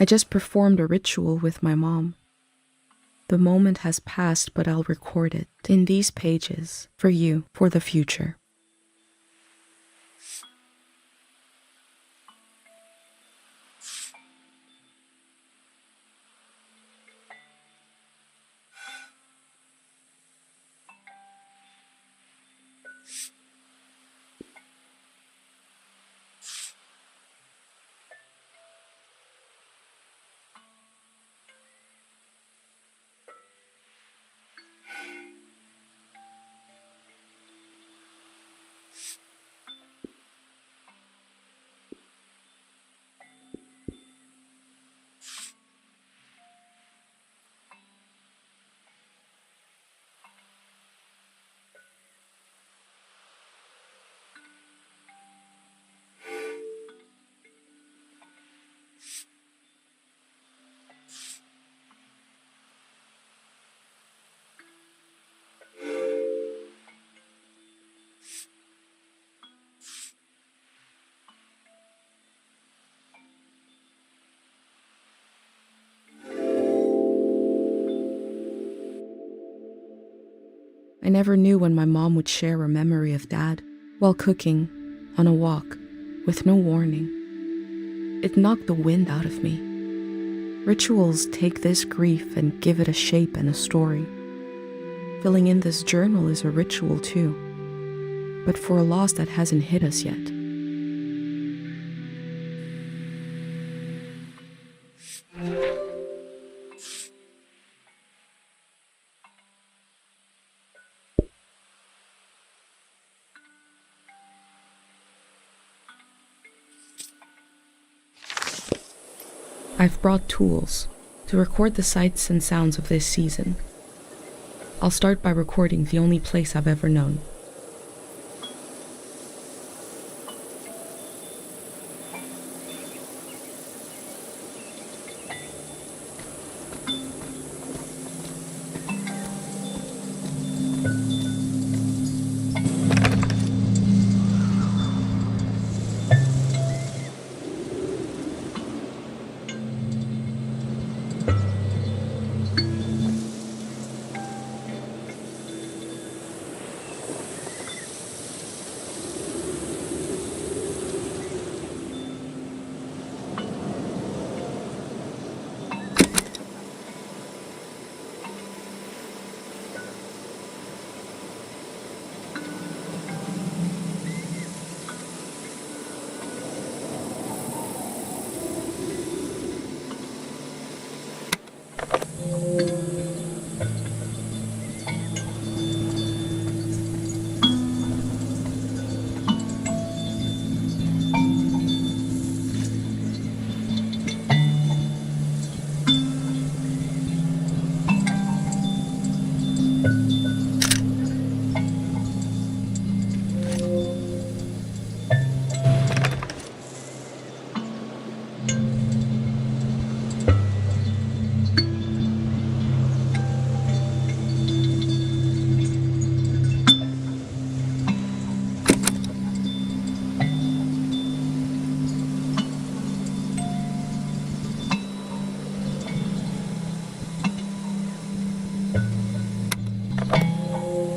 I just performed a ritual with my mom. The moment has passed, but I'll record it in these pages for you for the future. I never knew when my mom would share a memory of Dad while cooking, on a walk, with no warning. It knocked the wind out of me. Rituals take this grief and give it a shape and a story. Filling in this journal is a ritual too, but for a loss that hasn't hit us yet. I've brought tools to record the sights and sounds of this season. I'll start by recording the only place I've ever known.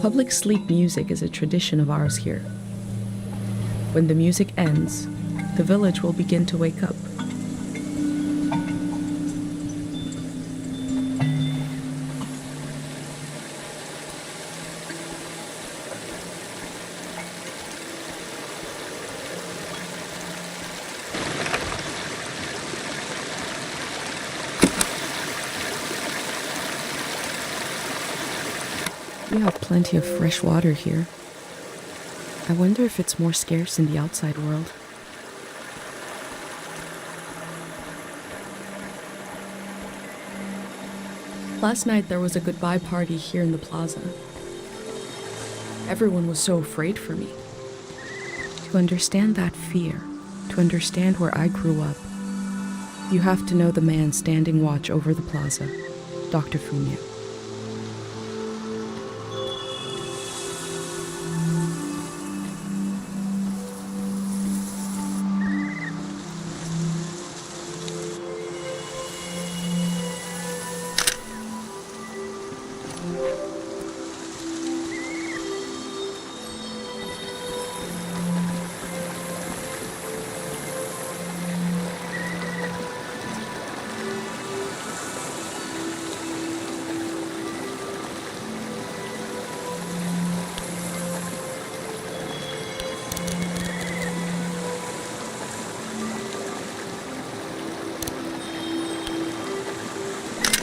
Public sleep music is a tradition of ours here. When the music ends, the village will begin to wake up. We have plenty of fresh water here. I wonder if it's more scarce in the outside world. Last night there was a goodbye party here in the plaza. Everyone was so afraid for me. To understand that fear, to understand where I grew up, you have to know the man standing watch over the plaza, Dr. Funyo.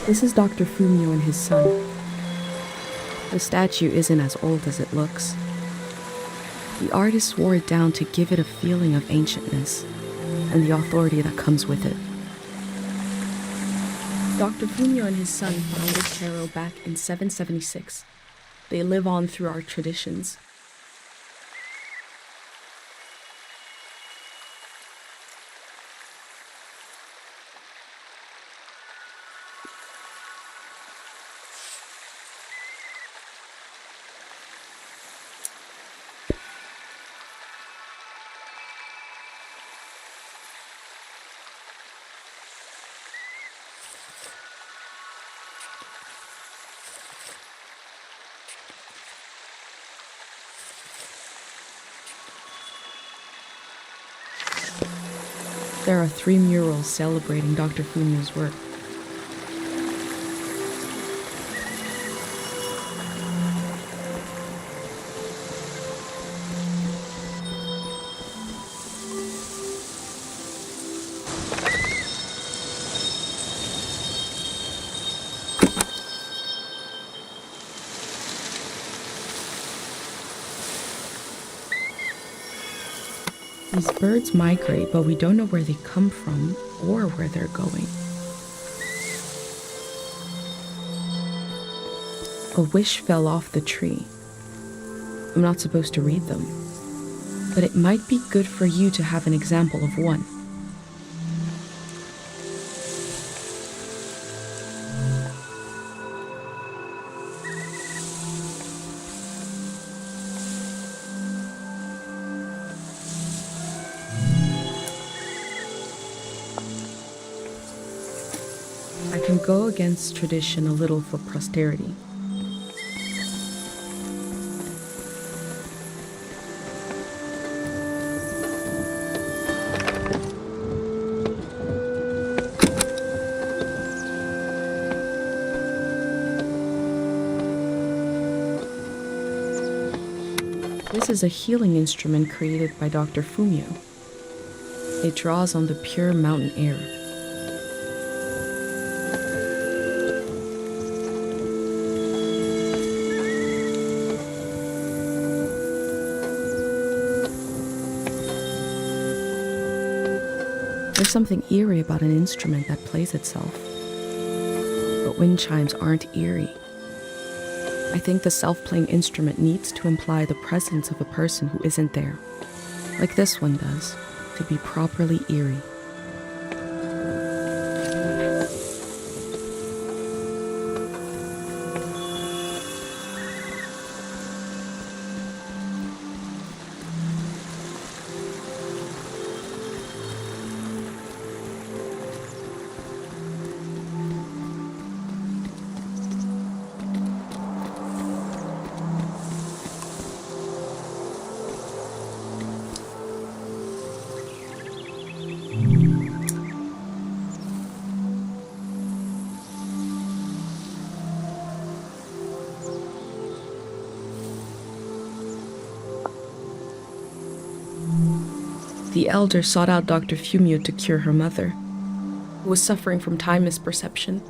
This is Dr. Fumio and his son. The statue isn't as old as it looks. The artist wore it down to give it a feeling of ancientness and the authority that comes with it. Dr. Fumio and his son founded Cairo back in 776. They live on through our traditions. There are 3 murals celebrating Dr. Fumio's work. These birds migrate, but we don't know where they come from or where they're going. A wish fell off the tree. I'm not supposed to read them, but it might be good for you to have an example of one. I can go against tradition a little for posterity. This is a healing instrument created by Dr. Fumio. It draws on the pure mountain air. There's something eerie about an instrument that plays itself. But wind chimes aren't eerie. I think the self-playing instrument needs to imply the presence of a person who isn't there, like this one does, to be properly eerie. The elder sought out Dr. Fumio to cure her mother, who was suffering from time misperception.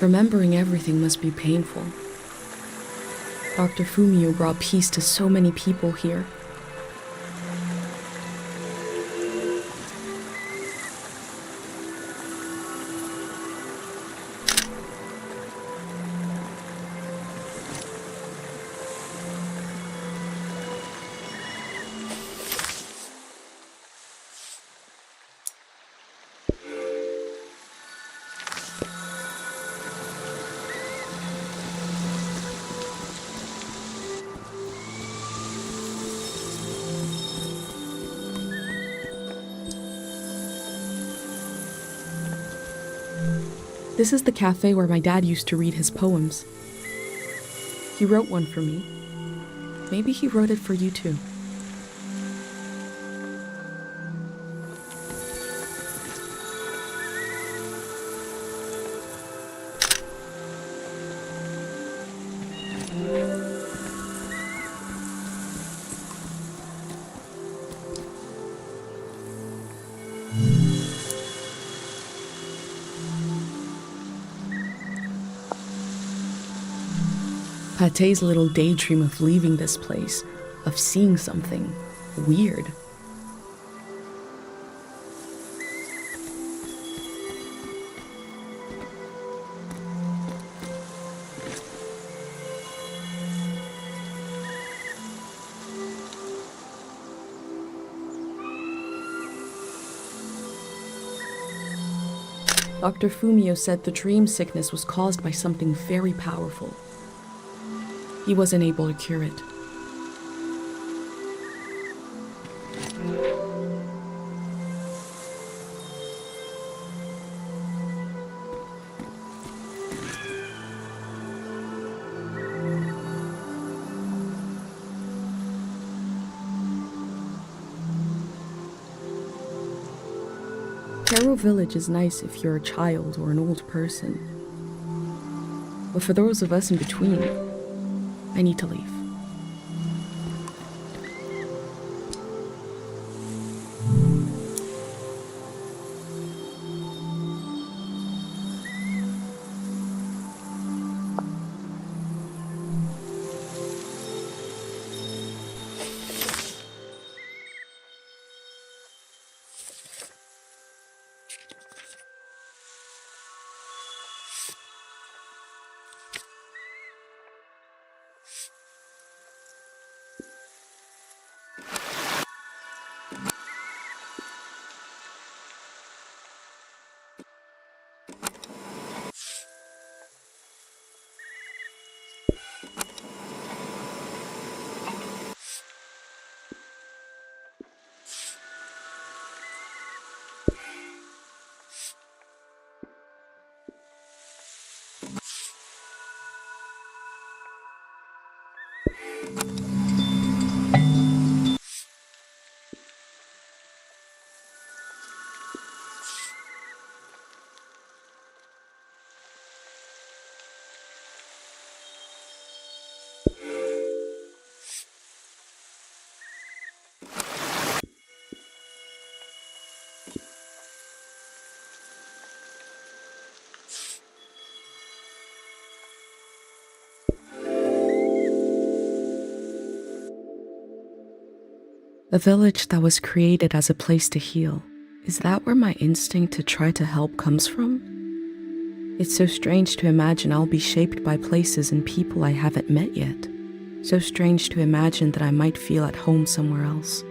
Remembering everything must be painful. Dr. Fumio brought peace to so many people here. This is the cafe where my dad used to read his poems. He wrote one for me. Maybe he wrote it for you too. Pate's little daydream of leaving this place, of seeing something weird. Dr. Fumio said the dream sickness was caused by something very powerful. He wasn't able to cure it. Caro Village is nice if you're a child or an old person. But for those of us in between, I need to leave. A village that was created as a place to heal. Is that where my instinct to try to help comes from? It's so strange to imagine I'll be shaped by places and people I haven't met yet. So strange to imagine that I might feel at home somewhere else.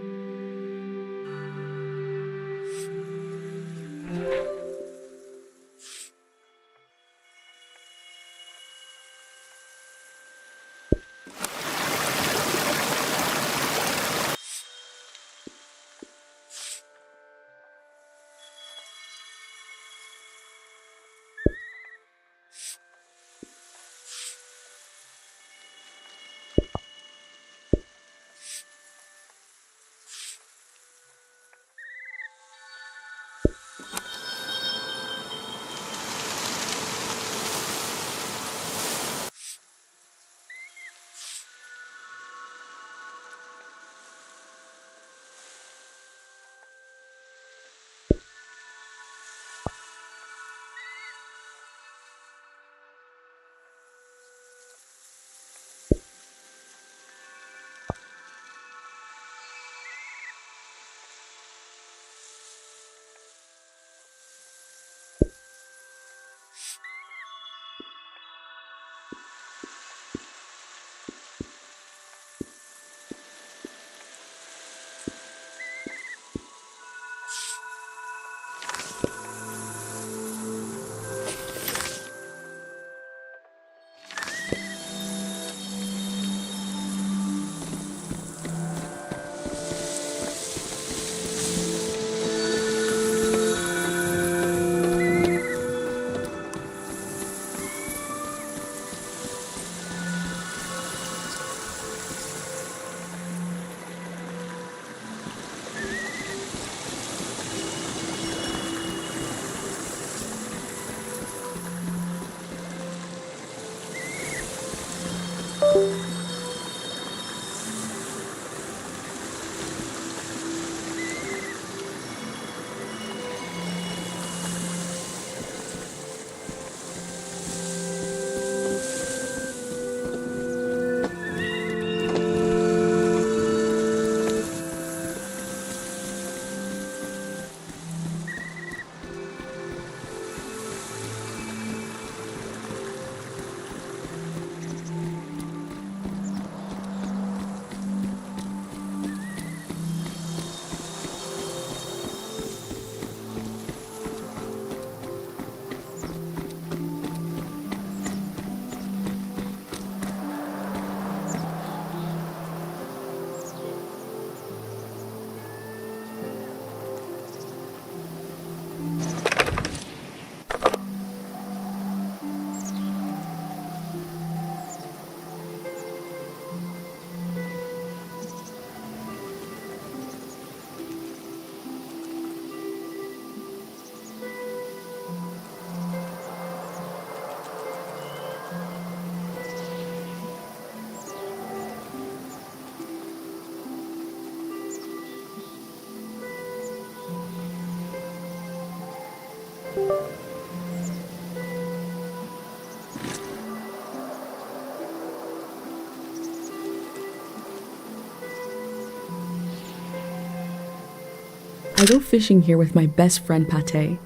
I go fishing here with my best friend Pate,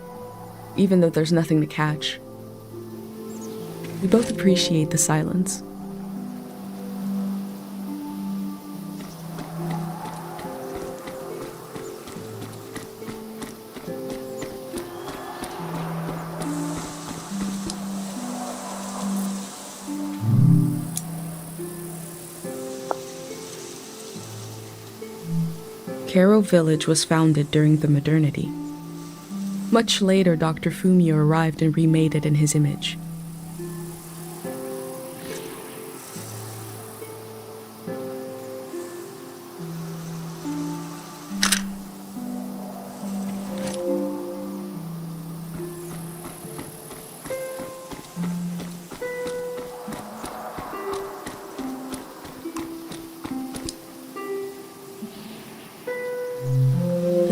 even though there's nothing to catch. We both appreciate the silence. Caro Village was founded during the modernity. Much later, Dr. Fumio arrived and remade it in his image.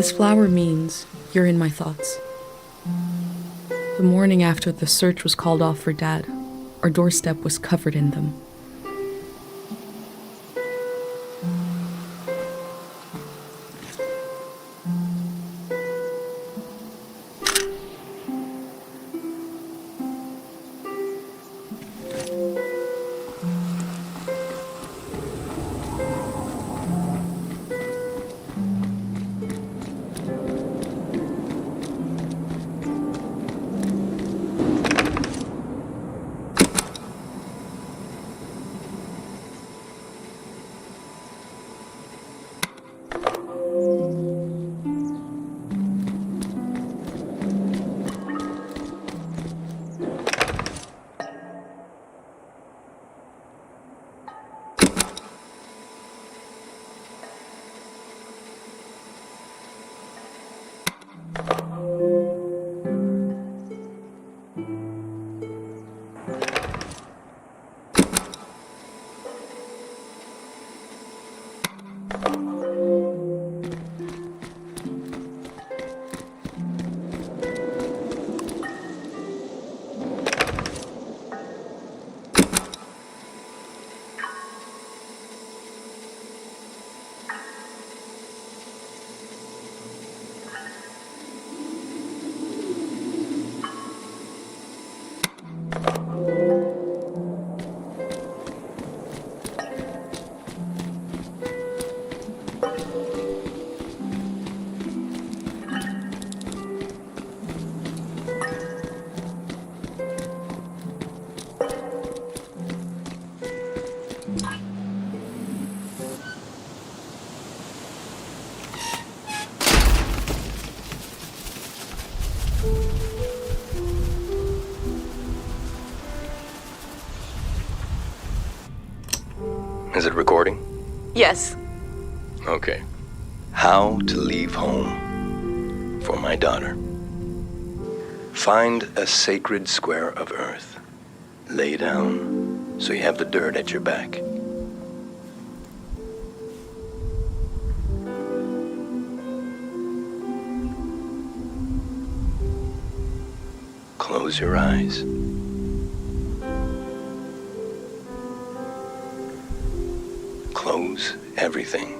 This flower means you're in my thoughts. The morning after the search was called off for Dad, our doorstep was covered in them. Is it recording? Yes. Okay. How to leave home for my daughter. Find a sacred square of earth. Lay down so you have the dirt at your back. Close your eyes. Close everything.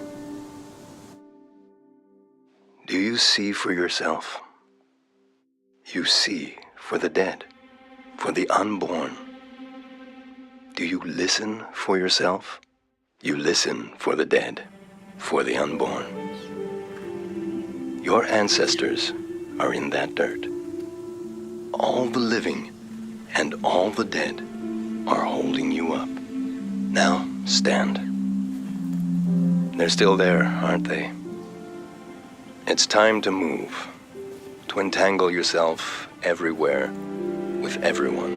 Do you see for yourself? You see for the dead, for the unborn. Do you listen for yourself? You listen for the dead, for the unborn. Your ancestors are in that dirt. All the living and all the dead are holding you up. Now stand. They're still there, aren't they? It's time to move, to entangle yourself everywhere with everyone.